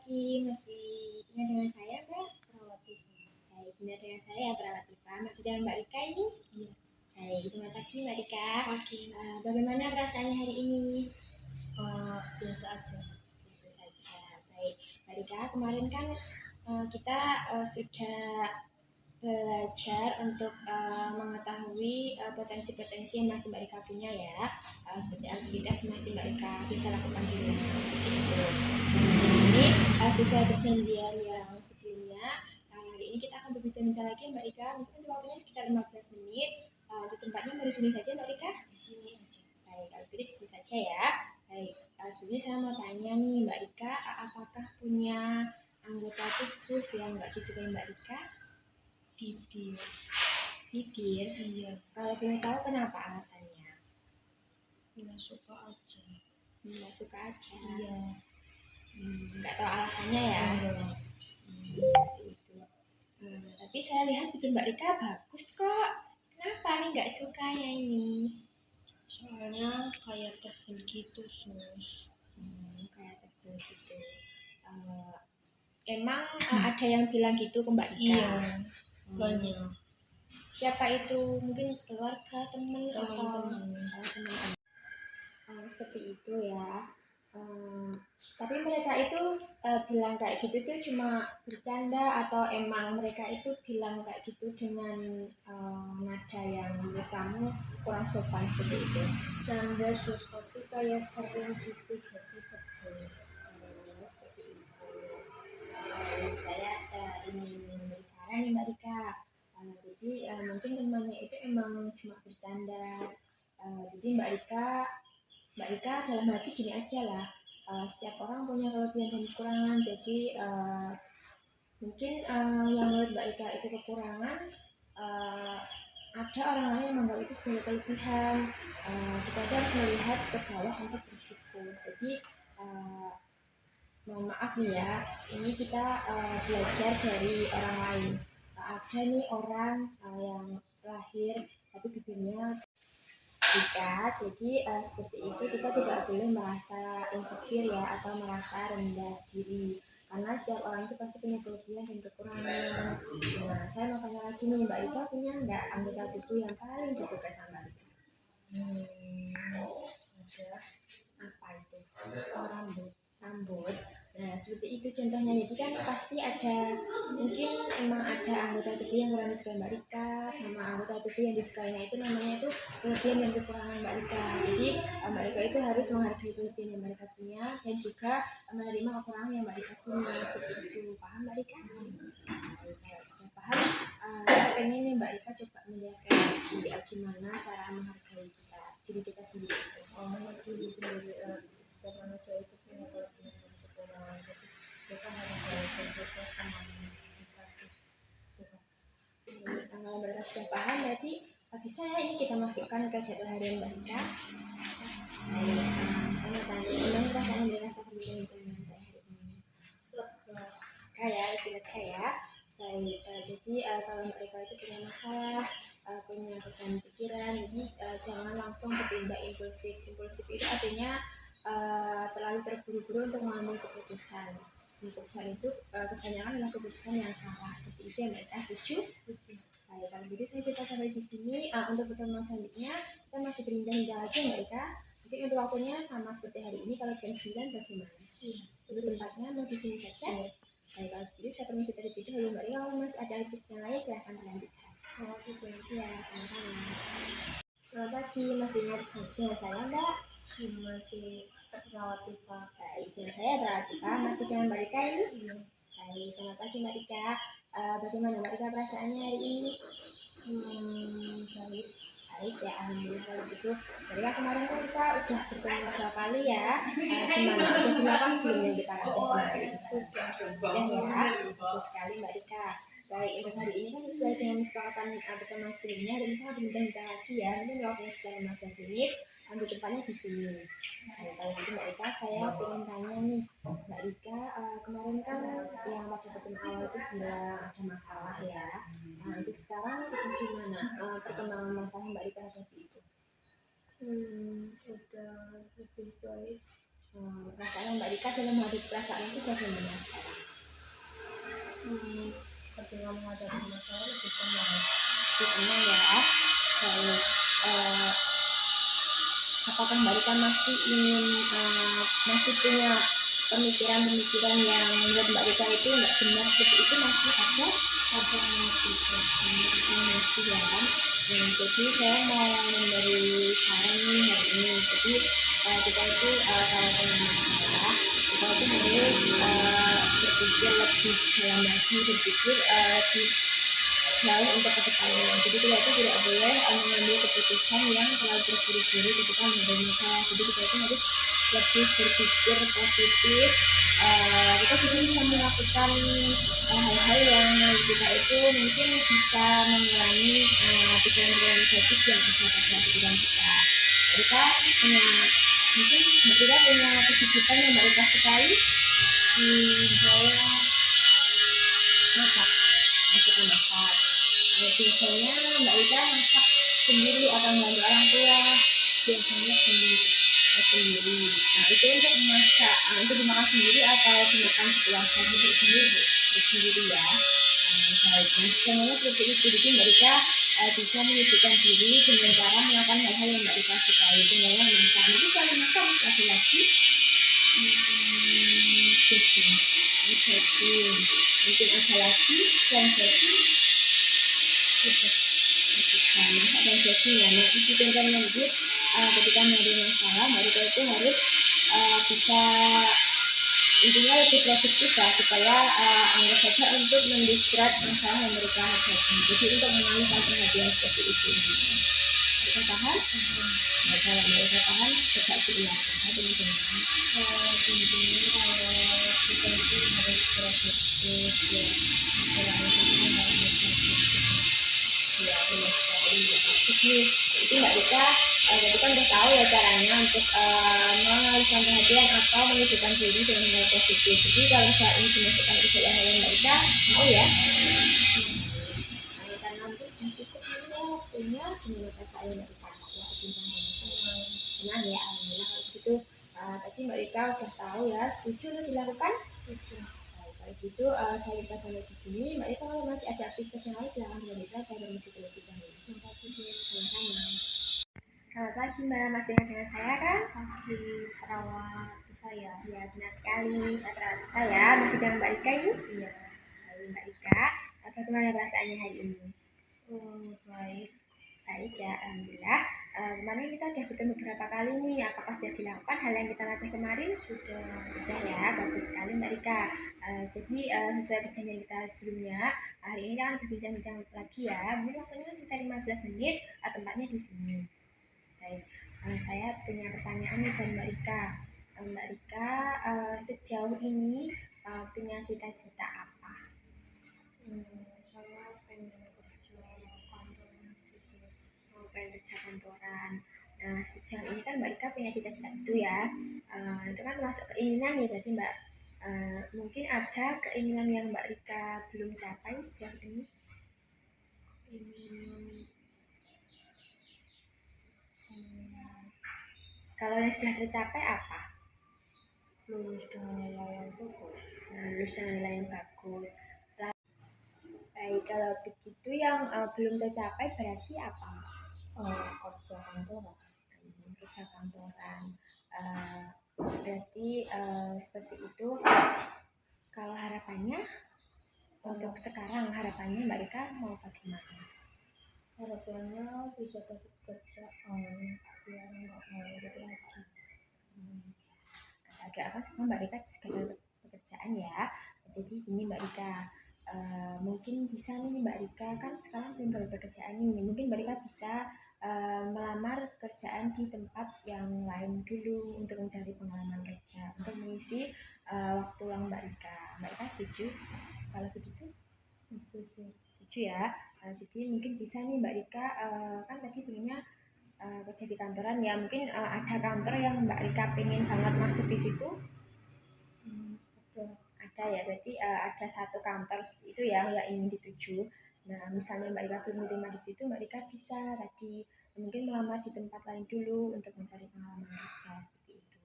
pagi, masih ingat dengan saya Mbak Perawat Tifa. Baik, benar dengan saya Perawat Tifa. Masih dengan Mbak Rika ini? Iya. Baik, selamat pagi Mbak Rika. Pagi. Bagaimana perasaannya hari ini? Biasa aja. Biasa saja. Baik, Mbak Rika, kemarin kan kita sudah belajar untuk mengetahui potensi-potensi yang masih Mbak Rika punya ya, seperti aktivitas yang masih Mbak Rika bisa lakukan di rumah seperti itu. Jadi ini sesuai perjanjian yang sebelumnya, hari ini kita akan berbincang-bincang lagi Mbak Rika. Mungkin untuk waktunya sekitar 15 menit. Untuk tempatnya mau di sini saja Mbak Rika? Di sini aja. Baik, kalau gitu di sini saja ya. Baik, sebelumnya saya mau tanya nih Mbak Rika, apakah punya anggota tubuh yang nggak disukai Mbak Rika? Bibir. Bibir? Iya. Kalau boleh tahu kenapa alasannya? Nggak suka aja. Nggak suka aja? Iya. Nggak tahu alasannya ya? Seperti itu. Tapi saya lihat bibir Mbak Rika bagus kok. Kenapa nih nggak sukanya ini? Soalnya kayak tebel gitu, Sus. Kayak tebel gitu. Emang ada yang bilang gitu ke Mbak Rika? Iya. Banyak. Siapa itu? Mungkin keluarga, teman atau teman-teman. Seperti itu ya. Tapi mereka itu bilang kayak gitu tuh cuma bercanda atau emang mereka itu bilang kayak gitu dengan nada yang menurut kamu kurang sopan seperti itu? Canda sesuatu kayak sering gitu jadi sebel. Seperti itu. Saya ingin memberi saran nih Mbak Rika. Jadi mungkin temannya itu emang cuma bercanda. Jadi Mbak Rika dalam hati gini aja lah. Setiap orang punya kelebihan dan kekurangan. Jadi mungkin yang menurut Mbak Rika itu kekurangan, ada orang lain yang menganggap itu sebagai kelebihan. Kita harus melihat ke bawah untuk bersyukur. Jadi mohon maaf nih ya, ini kita belajar dari orang lain. Ada nih orang yang lahir tapi bibirnya Rika, jadi seperti itu kita tidak boleh merasa insecure ya atau merasa rendah diri, karena setiap orang itu pasti punya kelebihan dan kekurangan. Nah, saya mau tanya lagi nih, Mbak Rika punya nggak anggota tubuh yang paling disukai sama Mbak Rika? Ada. Apa itu? Oh, rambut. Nah, seperti itu contohnya. Jadi kan pasti ada, mungkin emang ada anggota tubuh yang kurang disukai Mbak Rika, sama anggota tubuh yang disukainya itu namanya itu kelebihan dan kekurangan Mbak Rika. Jadi Mbak Rika itu harus menghargai kelebihan yang Mbak Rika punya dan juga menerima kekurangan yang Mbak Rika punya. Seperti itu. Paham Mbak Rika? Kalau sudah paham, saya pengen nih Mbak Rika coba menjelaskan lagi gimana cara menghargai kita, diri kita sendiri. Diri sendiri setiap manusia itu punya kelebihan dan kekurangan. Jadi kita harus belajar juga sama kita. Kalau mereka sudah paham, berarti bisa ya ini kita masukkan ke jadwal harian Mbak Rika. Saya mau tanya, gimana rasanya mereka sama dengan saya hari ini? Lega ya. Baik, jadi kalau mereka itu punya masalah, punya beban pikiran, jadi jangan langsung bertindak impulsif. Impulsif itu artinya terlalu terburu-buru untuk mengambil keputusan. Keputusan itu kebanyakan adalah keputusan yang salah. Seperti itu ya mereka setuju? Baik, kalau gitu saya coba sampai di sini. Untuk pertemuan selanjutnya kita masih berbincang lagi mereka. Mungkin untuk waktunya sama seperti hari ini. Kalau jam 9 bagaimana? Untuk tempatnya mau di sini saja. Baik, kalau gitu saya permisi terlebih dahulu Mbak Rika. Kalau masih ada aktivitas yang lain silahkan dilanjutkan. Ya, sama-sama. Selamat pagi, masih ingat dengan saya Mbak? Masih Perawat Tifa. Baik, dengan saya Perawat Tifa. Masih dengan Mbak Rika ini? Iya. Baik, selamat pagi Mbak Rika. Bagaimana Mbak Rika perasaannya hari ini? Baik. Baik ya, alhamdulillah kalau gitu. Mbak Rika kemarin kan kita udah bertemu beberapa kali ya. Gimana? Udah dilakukan belum yang kita lakukan? Sudah ya. Bagus sekali Mbak Rika. Baik, untuk hari ini kan sesuai dengan kesepakatan pertemuan sebelumnya, dan kita berbincang lagi ya. Mungkin waktunya sekitar 15 menit. Untuk depannya di sini. Nah, kalau gitu Mbak Rika, saya ingin tanya nih, Mbak Rika, kemarin kan yang waktu pertemuan awal itu bilang ada masalah ya. Nah, untuk sekarang itu gimana perkembangan masalah Mbak Rika hadapi itu? Udah lebih baik. Perasaan Mbak Rika dalam menghadapi perasaan itu bagaimana sekarang? Ketika menghadapi masalah lebih tenang ya. Baik, apakah Mbak Rika masih ingin masih punya pemikiran-pemikiran yang menurut Mbak Rika itu nggak benar seperti itu, masih ada masih ya kan? Jadi saya mau memberi saran nih hari ini. Jadi kita itu kalau punya masalah, kita itu harus berpikir lebih dalam lagi, berpikir lebih jauh untuk ke depannya. Jadi kita itu tidak boleh mengambil keputusan yang terlalu terburu-buru ketika menghadapi masalah. Jadi kita itu harus lebih berpikir positif. Kita juga bisa melakukan hal-hal yang kita itu mungkin bisa mengurangi pikiran-pikiran negatif yang ada pada pikiran kita. Kita punya mungkin kita punya kesibukan yang mereka sukai. Saya masak. Biasanya Mbak Ida masak sendiri atau membantu orang tua? Biasanya sendiri. Nah itu untuk memasak, untuk dimakan sendiri atau dimakan sekeluarga sendiri ya. Baik, nah sebenarnya seperti itu. Jadi Mbak Ida bisa menyibukkan diri dengan cara melakukan hal-hal yang Mbak Ida sukai. Dengan memasak, mungkin kalau masak laki-laki mungkin ada lagi yang jadi dan jadi ya. Nah itu contohnya jadi ketika menghadapi masalah mereka itu harus bisa intinya lebih produktif ya, supaya anggap saja untuk mendiskret masalah yang mereka hadapi. Jadi untuk mengalihkan perhatian seperti itu. Mereka paham? Nah, kalau mereka paham, tetap diulang. Intinya kalau kita itu harus produktif ya, ya benar sekali. Itu Mbak Rika jadi kan udah tahu ya caranya untuk mengalihkan perhatian atau menyibukkan diri dengan hal positif. Jadi kalau saya ini dimasukkan ke dalam hal yang Mbak Rika mau ya. Karena nanti sudah cukup ya waktunya, gimana saya Mbak Rika ya, senang ya alhamdulillah kalau begitu. Tadi Mbak Rika udah tahu ya, setuju untuk dilakukan? Setuju. Kalau gitu saya Rika sampai di sini. Mbak Rika kalau masih ada aktivitas yang lain silahkan Mbak Rika, saya permisi terlebih dahulu. Terima kasih. Sama-sama. Selamat pagi Mbak, masih dengan saya kan? Pagi perawat saya. Ya benar sekali, saya perawat saya. Masih dengan Mbak Rika ini? Iya. Lalu Mbak Rika, bagaimana perasaannya hari ini? Baik. Baik ya, alhamdulillah. Kemarin kita sudah bertemu beberapa kali nih. Apakah sudah dilakukan hal yang kita latih kemarin? Sudah ya, bagus sekali Mbak Rika. Jadi sesuai perjanjian kita sebelumnya, hari ini kita akan berbincang-bincang lagi ya. Mungkin waktunya sekitar 15 menit, tempatnya di sini. Baik, saya punya pertanyaan nih dari Mbak Rika. Mbak Rika, sejauh ini punya cita-cita apa? Saya pengen kerja kantoran. Nah, sejauh ini kan Mbak Rika punya cita-cita itu ya. Itu kan masuk keinginan ya, berarti Mbak. Mungkin ada keinginan yang Mbak Rika belum capai sejauh ini? Kalau yang sudah tercapai apa? Lulus dengan nilai yang bagus. Lulus dengan nilai yang bagus. Baik, kalau begitu yang belum tercapai berarti apa? Kerja kantoran. Kerja kantoran. Berarti seperti itu. Kalau harapannya untuk sekarang, harapannya Mbak Rika mau bagaimana? Harapannya bisa dapat kerjaan biar nggak nganggur lagi. Ada apa semua Mbak Rika segala pekerjaan ya. Jadi gini Mbak Rika, mungkin bisa nih Mbak Rika kan sekarang belum dapat pekerjaan nih. Mungkin Mbak Rika bisa melamar pekerjaan di tempat yang lain dulu untuk mencari pengalaman kerja, untuk mengisi waktu luang Mbak Rika. Mbak Rika setuju? Kalau begitu? Setuju ya. Jadi mungkin bisa nih Mbak Rika, kan tadi pengennya kerja di kantoran ya, mungkin ada kantor yang Mbak Rika pengen banget masuk di situ? Ada ya, berarti ada satu kantor seperti itu ya yang ingin dituju. Nah misalnya Mbak Rika belum diterima di situ, Mbak Rika bisa tadi mungkin melamar di tempat lain dulu untuk mencari pengalaman kerja seperti itu.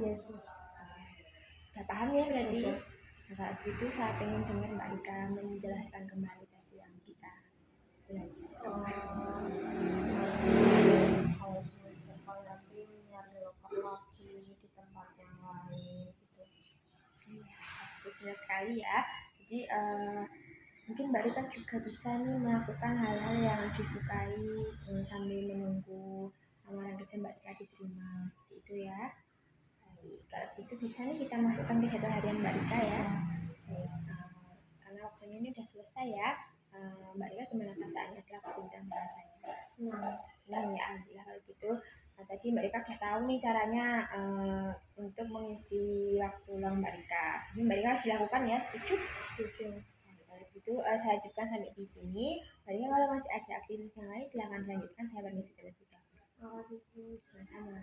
Yesus. Udah paham ya berarti? Udah. Nah, kalau gitu saya pengen dengar Mbak Rika menjelaskan kembali tadi yang kita belajar. Kalau semisal nanti nyari lokal lagi di tempat yang lain gitu. Iya, bagus, benar sekali ya. Jadi mungkin Mbak Rika juga bisa nih melakukan hal-hal yang disukai sambil menunggu lamaran kerja Mbak Rika diterima, seperti itu ya. Baik, kalau gitu bisa nih kita masukkan ke jadwal harian Mbak Rika ya. Baik, karena waktunya ini udah selesai ya. Mbak Rika gimana perasaannya setelah berbincang dengan saya? Senang ya, alhamdulillah kalau gitu. Nah, tadi Mbak Rika udah tahu nih caranya untuk mengisi waktu luang Mbak Rika. Ini Mbak Rika harus dilakukan ya, setuju? Setuju. Nah, kalau gitu saya ajukan sampai di sini. Mbak Rika kalau masih ada aktivitas yang lain silahkan dilanjutkan. Saya permisi terlebih dahulu. Makasih. Sama-sama.